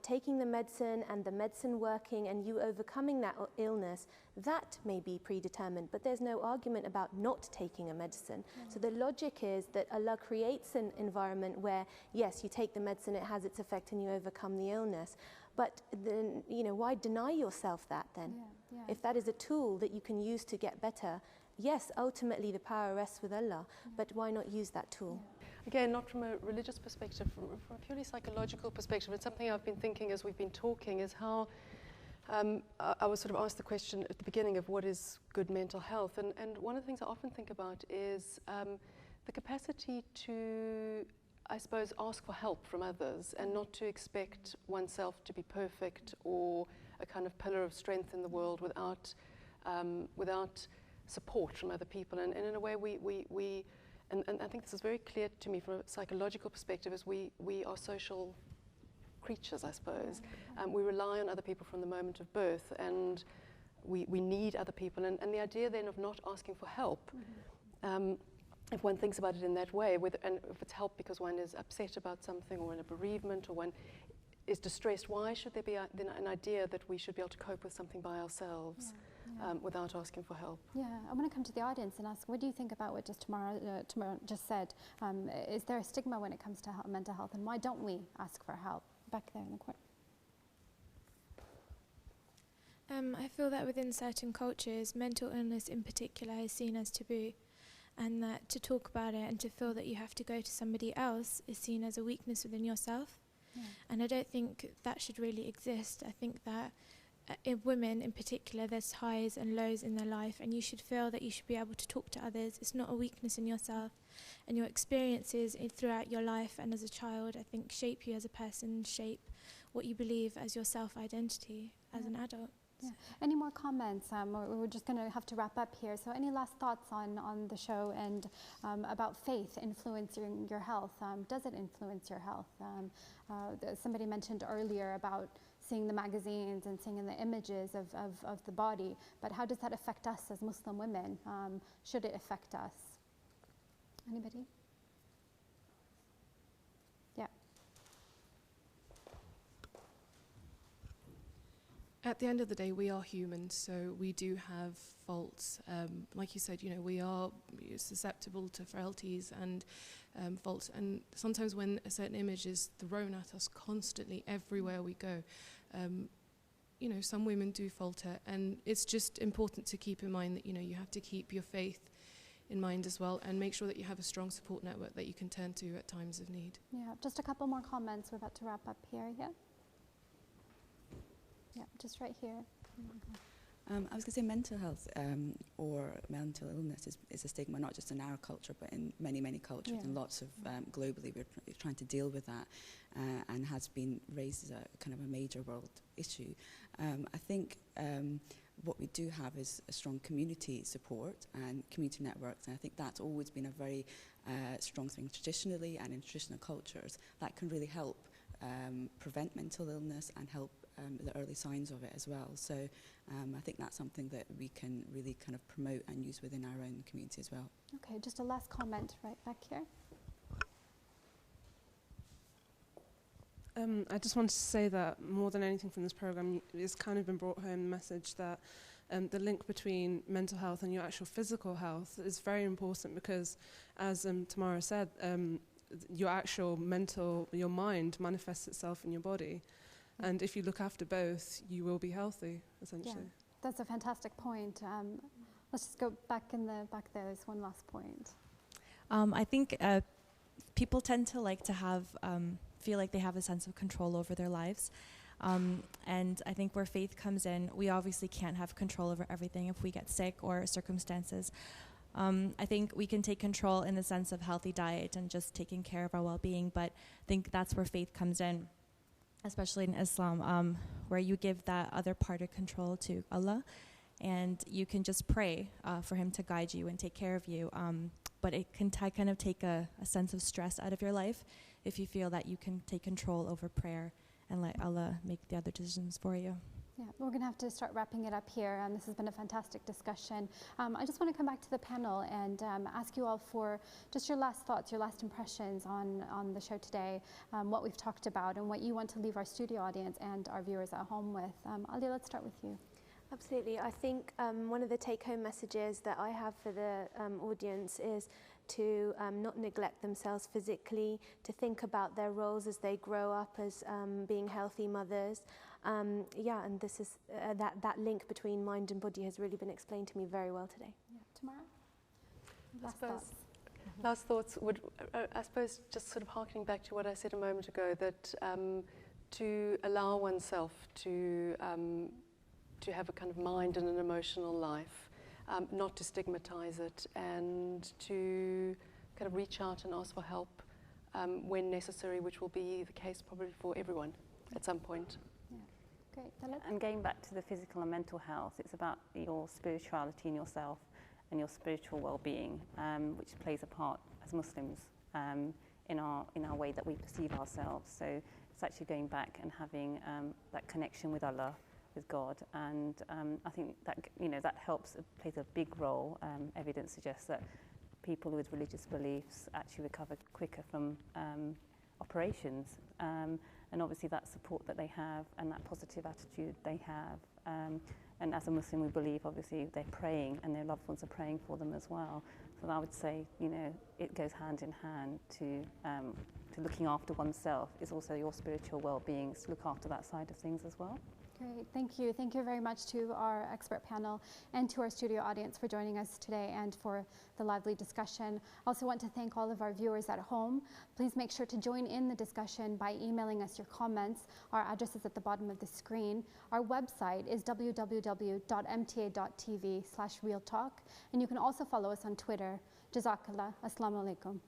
taking the medicine and the medicine working and you overcoming that illness, that may be predetermined, but there's no argument about not taking a medicine. So the logic is that Allah creates an environment where, yes, you take the medicine, it has its effect and you overcome the illness. But then, you know, why deny yourself that then? If that is a tool that you can use to get better, yes, ultimately the power rests with Allah, but why not use that tool? Again, not from a religious perspective, from a purely psychological perspective. It's something I've been thinking as we've been talking, is how I was sort of asked the question at the beginning of what is good mental health. And one of the things I often think about is the capacity to, I suppose, ask for help from others and not to expect oneself to be perfect or a kind of pillar of strength in the world without support from other people. And in a way, and I think this is very clear to me from a psychological perspective, is we are social creatures, I suppose. We rely on other people from the moment of birth, and we need other people. And the idea then of not asking for help, if one thinks about it in that way, and if it's help because one is upset about something or in a bereavement or one is distressed, why should there be then an idea that we should be able to cope with something by ourselves? Without asking for help. Yeah, I want to come to the audience and ask, what do you think about what Tamara just said? Is there a stigma when it comes to mental health, and why don't we ask for help? Back there in the corner. I feel that within certain cultures, mental illness in particular is seen as taboo, and that to talk about it and to feel that you have to go to somebody else is seen as a weakness within yourself. And I don't think that should really exist. I think that in women in particular, there's highs and lows in their life, and you should feel that you should be able to talk to others. It's not a weakness in yourself, and your experiences throughout your life and as a child, I think, shape you as a person, shape what you believe as your self-identity as an adult. Yeah. Any more comments? We're just going to have to wrap up here. So any last thoughts on the show and about faith influencing your health? Does it influence your health? Somebody mentioned earlier about seeing the magazines and seeing the images of the body, but how does that affect us as Muslim women? Should it affect us? Anybody? Yeah. At the end of the day, we are human, so we do have faults. Like you said, we are susceptible to frailties and faults. And sometimes when a certain image is thrown at us constantly everywhere we go, some women do falter. And it's just important to keep in mind that, you have to keep your faith in mind as well, and make sure that you have a strong support network that you can turn to at times of need. Yeah, just a couple more comments. We're about to wrap up here. Yeah. Yeah, just right here. I was going to say mental health or mental illness is a stigma, not just in our culture, but in many, many cultures, and lots of globally we're trying to deal with that, and has been raised as a kind of a major world issue. I think what we do have is a strong community support and community networks, and I think that's always been a very strong thing traditionally and in traditional cultures that can really help prevent mental illness and help the early signs of it as well. So I think that's something that we can really kind of promote and use within our own community as well. Okay, just a last comment right back here. I just wanted to say that more than anything from this program, it's kind of been brought home the message that the link between mental health and your actual physical health is very important, because as Tamara said, your actual your mind manifests itself in your body. And if you look after both, you will be healthy, essentially. Yeah, that's a fantastic point. Let's just go back in the back there. There's one last point. I think people tend to like to have, feel like they have a sense of control over their lives. And I think where faith comes in, we obviously can't have control over everything if we get sick or circumstances. I think we can take control in the sense of healthy diet and just taking care of our well-being, but I think that's where faith comes in, especially in Islam, where you give that other part of control to Allah, and you can just pray for Him to guide you and take care of you. But it can kind of take a sense of stress out of your life if you feel that you can take control over prayer and let Allah make the other decisions for you. Yeah, we're going to have to start wrapping it up here. This has been a fantastic discussion. I just want to come back to the panel and ask you all for just your last thoughts, your last impressions on the show today, what we've talked about, and what you want to leave our studio audience and our viewers at home with. Ali, let's start with you. Absolutely. I think one of the take-home messages that I have for the audience is to not neglect themselves physically, to think about their roles as they grow up as being healthy mothers. And this is that link between mind and body has really been explained to me very well today. Yeah, Tamara? Last thoughts would, I suppose, just sort of harkening back to what I said a moment ago, that to allow oneself to have a kind of mind and an emotional life, not to stigmatize it, and to kind of reach out and ask for help when necessary, which will be the case probably for everyone at some point. Great. And going back to the physical and mental health, it's about your spirituality in yourself and your spiritual well-being, which plays a part as Muslims in our way that we perceive ourselves. So it's actually going back and having that connection with Allah, with God, and I think that that helps, plays a big role. Evidence suggests that people with religious beliefs actually recover quicker from operations. And obviously that support that they have and that positive attitude they have. And as a Muslim, we believe obviously they're praying and their loved ones are praying for them as well. So I would say, it goes hand in hand to looking after oneself is also your spiritual well-being, to look after that side of things as well. Great, thank you. Thank you very much to our expert panel and to our studio audience for joining us today and for the lively discussion. I also want to thank all of our viewers at home. Please make sure to join in the discussion by emailing us your comments. Our address is at the bottom of the screen. Our website is www.mta.tv/realtalk, and you can also follow us on Twitter. Jazakallah. Assalamu alaikum.